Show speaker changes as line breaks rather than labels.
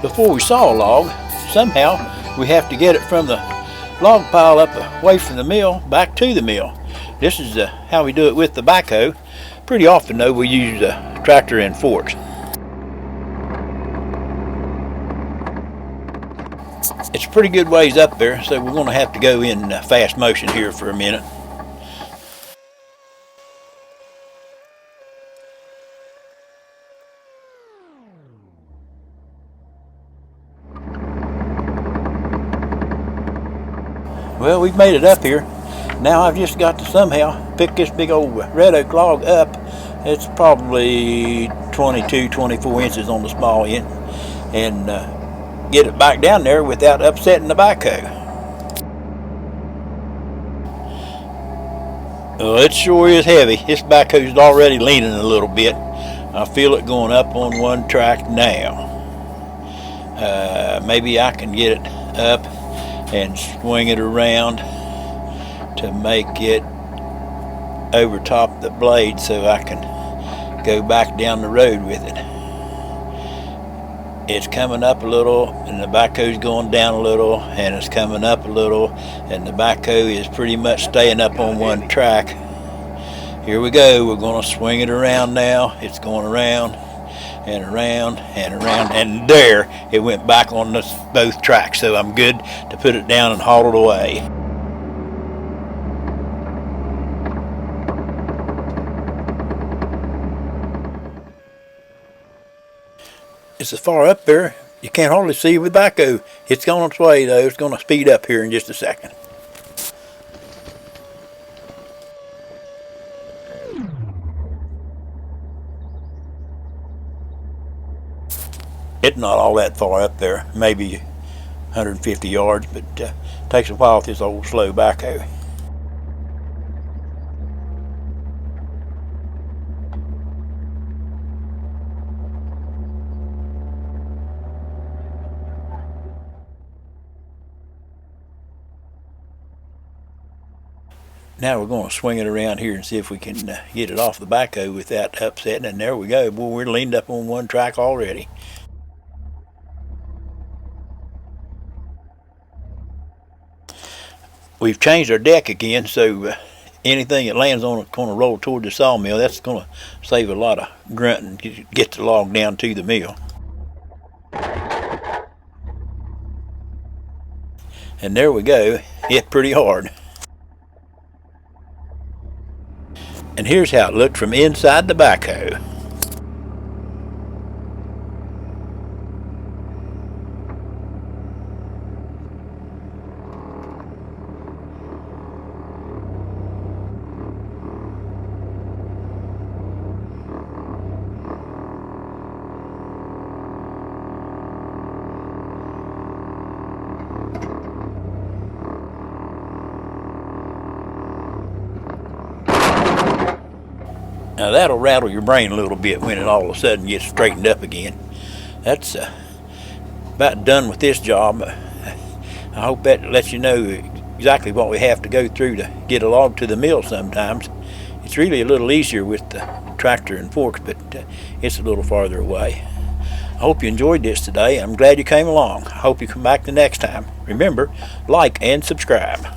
before we saw a log, somehow we have to get it from the log pile up away from the mill back to the mill. This is how we do it with the backhoe. Pretty often though we use a tractor and forks. It's a pretty good ways up there, so we're going to have to go in fast motion here for a minute. Well, we've made it up here. Now I've just got to somehow pick this big old red oak log up. It's probably 22, 24 inches on the small end, and get it back down there without upsetting the backhoe. Well, it sure is heavy. This backhoe's already leaning a little bit. I feel it going up on one track now. Maybe I can get it up and swing it around to make it over top the blade so I can go back down the road with it. It's coming up a little and the backhoe's going down a little, and it's coming up a little and the backhoe is pretty much staying up on one track. Here we go. We're going to swing it around now. It's going around and around and around, and there it went back on both tracks, so I'm good to put it down and haul it away. It's so far up there you can't hardly see with backhoe. It's on its way though. It's going to speed up here in just a second. It's not all that far up there, maybe 150 yards, but takes a while with this old slow backhoe. Now we're going to swing it around here and see if we can get it off the backhoe without upsetting, and there we go. Boy, we're leaned up on one track already. We've changed our deck again, so anything that lands on it's going to roll toward the sawmill. That's going to save a lot of grunting to get the log down to the mill. And there we go. Hit pretty hard. And here's how it looked from inside the backhoe. Now that'll rattle your brain a little bit when it all of a sudden gets straightened up again. That's about done with this job. I hope that lets you know exactly what we have to go through to get a log to the mill sometimes. It's really a little easier with the tractor and forks, but it's a little farther away. I hope you enjoyed this today. I'm glad you came along. I hope you come back the next time. Remember, like and subscribe.